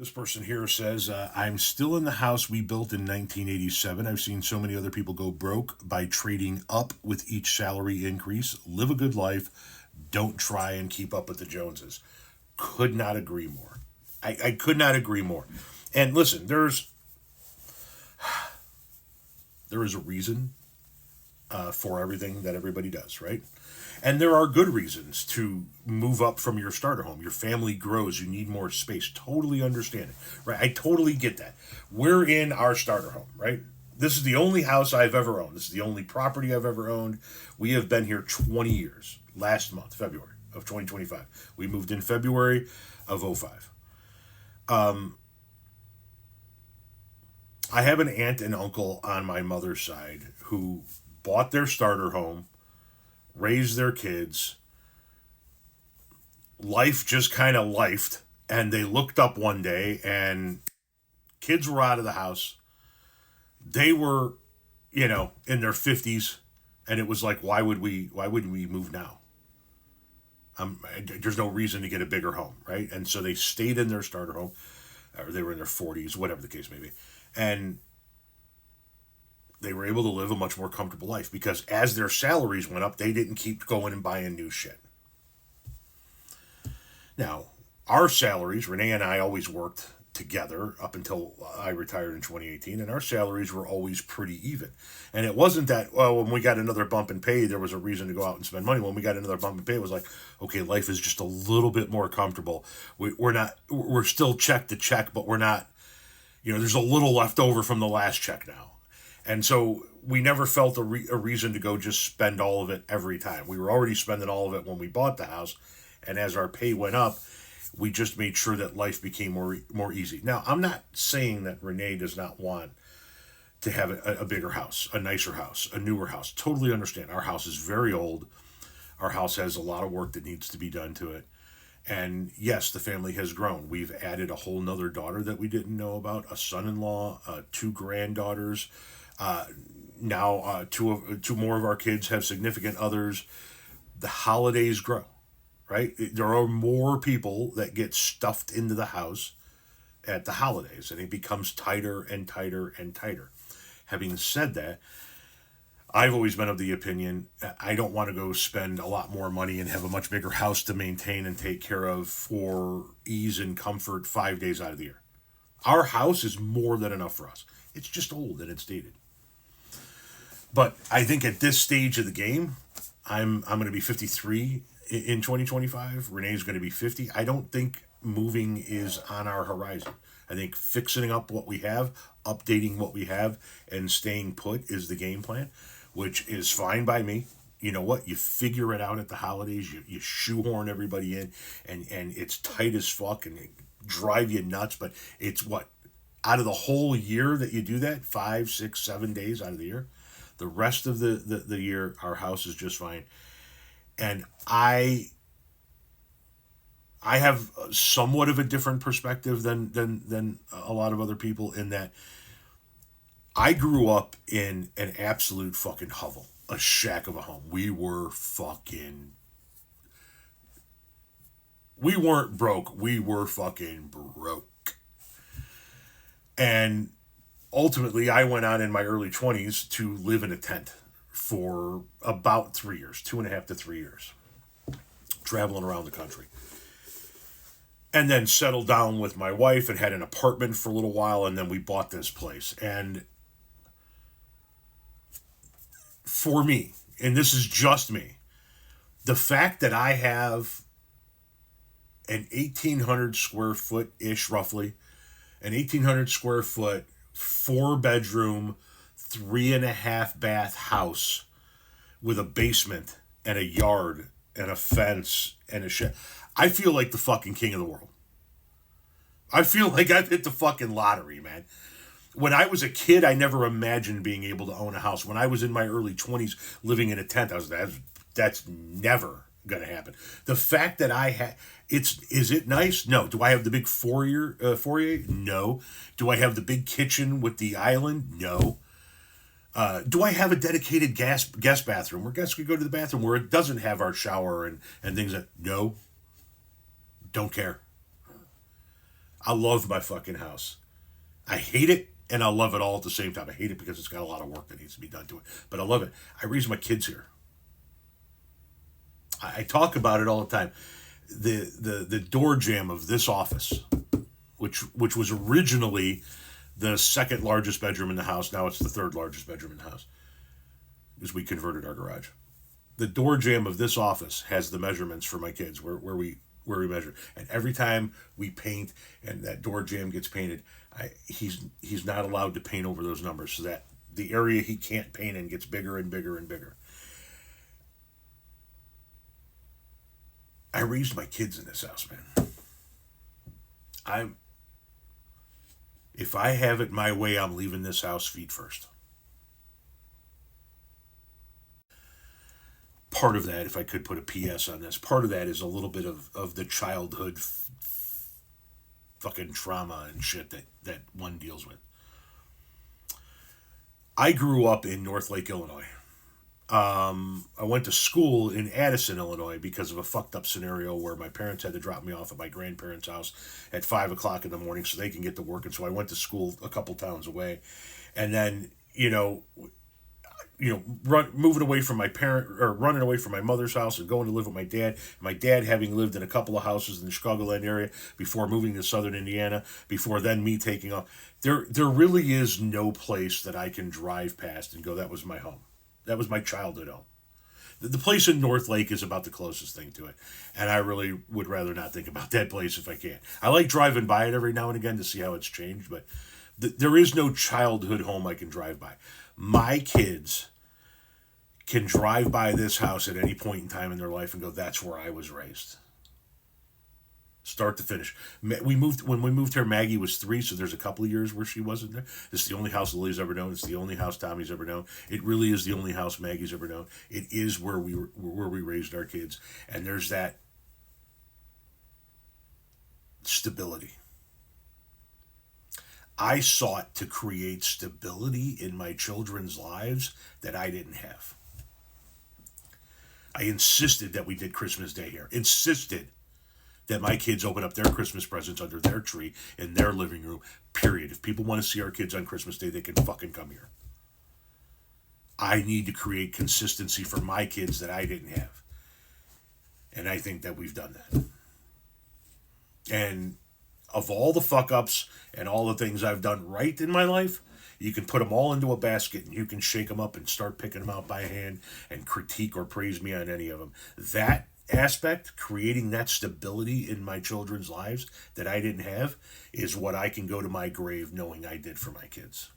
This person here says, I'm still in the house we built in 1987. I've seen so many other people go broke by trading up with each salary increase. Live a good life. Don't try and keep up with the Joneses. Could not agree more. I could not agree more. And listen, there is a reason for everything that everybody does, right? And there are good reasons to move up from your starter home. Your family grows, you need more space. Totally understand it, right? I totally get that. We're in our starter home, right? This is the only house I've ever owned. This is the only property I've ever owned. We have been here 20 years. Last month, February of 2025. We moved in February of '05. I have an aunt and uncle on my mother's side who bought their starter home, raised their kids. Life just kind of lifed, and they looked up one day and kids were out of the house. They were, in their 50s, and it was like, why would we move now? There's no reason to get a bigger home, right? And so they stayed in their starter home, or they were in their 40s, whatever the case may be. And they were able to live a much more comfortable life because as their salaries went up, they didn't keep going and buying new shit. Now, our salaries, Renee and I always worked together up until I retired in 2018, and our salaries were always pretty even. And it wasn't that, well, when we got another bump in pay, there was a reason to go out and spend money. When we got another bump in pay, it was like, okay, life is just a little bit more comfortable. We're still check to check, but we're not, there's a little left over from the last check now. And so we never felt a reason to go just spend all of it every time. We were already spending all of it when we bought the house. And as our pay went up, we just made sure that life became more easy. Now, I'm not saying that Renee does not want to have a bigger house, a nicer house, a newer house. Totally understand. Our house is very old. Our house has a lot of work that needs to be done to it. And yes, the family has grown. We've added a whole nother daughter that we didn't know about, a son-in-law, two granddaughters. Now two more of our kids have significant others. The holidays grow, right? There are more people that get stuffed into the house at the holidays, and it becomes tighter and tighter and tighter. Having said that, I've always been of the opinion I don't want to go spend a lot more money and have a much bigger house to maintain and take care of for ease and comfort 5 days out of the year. Our house is more than enough for us. It's just old and it's dated. But I think at this stage of the game, I'm going to be 53 in 2025. Renee's going to be 50. I don't think moving is on our horizon. I think fixing up what we have, updating what we have, and staying put is the game plan, which is fine by me. You know what? You figure it out at the holidays. You shoehorn everybody in, and it's tight as fuck, and it drive you nuts. But it's what? Out of the whole year that you do that, 5, 6, 7 days out of the year, the rest of the year, our house is just fine. And I have somewhat of a different perspective than a lot of other people in that I grew up in an absolute fucking hovel, a shack of a home. We weren't broke. We were fucking broke. And ultimately, I went on in my early 20s to live in a tent for about 3 years, 2.5 to 3 years, traveling around the country. And then settled down with my wife and had an apartment for a little while, and then we bought this place. And for me, and this is just me, the fact that I have an 1,800 square foot-ish, roughly, an 1,800 square foot, 4-bedroom, 3.5 bath house with a basement and a yard and a fence and a shed. I feel like the fucking king of the world. I feel like I've hit the fucking lottery, man. When I was a kid, I never imagined being able to own a house. When I was in my early 20s living in a tent, that's never going to happen. The fact that I had, is it nice? No. Do I have the big foyer? No. Do I have the big kitchen with the island? No. Do I have a dedicated guest bathroom where guests could go to the bathroom where it doesn't have our shower and things that, no. Don't care. I love my fucking house. I hate it and I love it all at the same time. I hate it because it's got a lot of work that needs to be done to it, but I love it. I raise my kids here. I talk about it all the time. The door jamb of this office, which was originally the second largest bedroom in the house. Now it's the third largest bedroom in the house, because we converted our garage. The door jamb of this office has the measurements for my kids where we measure. And every time we paint and that door jamb gets painted, he's not allowed to paint over those numbers, so that the area he can't paint in gets bigger and bigger and bigger. I raised my kids in this house, man. I'm If I have it my way, I'm leaving this house feet first. Part of that, if I could put a PS on this, part of that is a little bit of the childhood fucking trauma and shit that one deals with. I grew up in North Lake, Illinois. I went to school in Addison, Illinois, because of a fucked up scenario where my parents had to drop me off at my grandparents' house at 5 o'clock in the morning so they can get to work. And so I went to school a couple towns away. And then, moving away from my parent, or running away from my mother's house and going to live with my dad. My dad having lived in a couple of houses in the Chicagoland area before moving to Southern Indiana, before then me taking off. There really is no place that I can drive past and go, that was my home. That was my childhood home. The place in North Lake is about the closest thing to it. And I really would rather not think about that place if I can. I like driving by it every now and again to see how it's changed, but there is no childhood home I can drive by. My kids can drive by this house at any point in time in their life and go, that's where I was raised. Start to finish. When we moved here, Maggie was 3, so there's a couple of years where she wasn't there. This is the only house Lily's ever known. It's the only house Tommy's ever known. It really is the only house Maggie's ever known. It is where we raised our kids, and there's that stability. I sought to create stability in my children's lives that I didn't have. I insisted that we did Christmas Day here. Insisted that my kids open up their Christmas presents under their tree in their living room, period. If people want to see our kids on Christmas Day, they can fucking come here. I need to create consistency for my kids that I didn't have. And I think that we've done that. And of all the fuck-ups and all the things I've done right in my life, you can put them all into a basket and you can shake them up and start picking them out by hand and critique or praise me on any of them. That aspect, creating that stability in my children's lives that I didn't have, is what I can go to my grave knowing I did for my kids.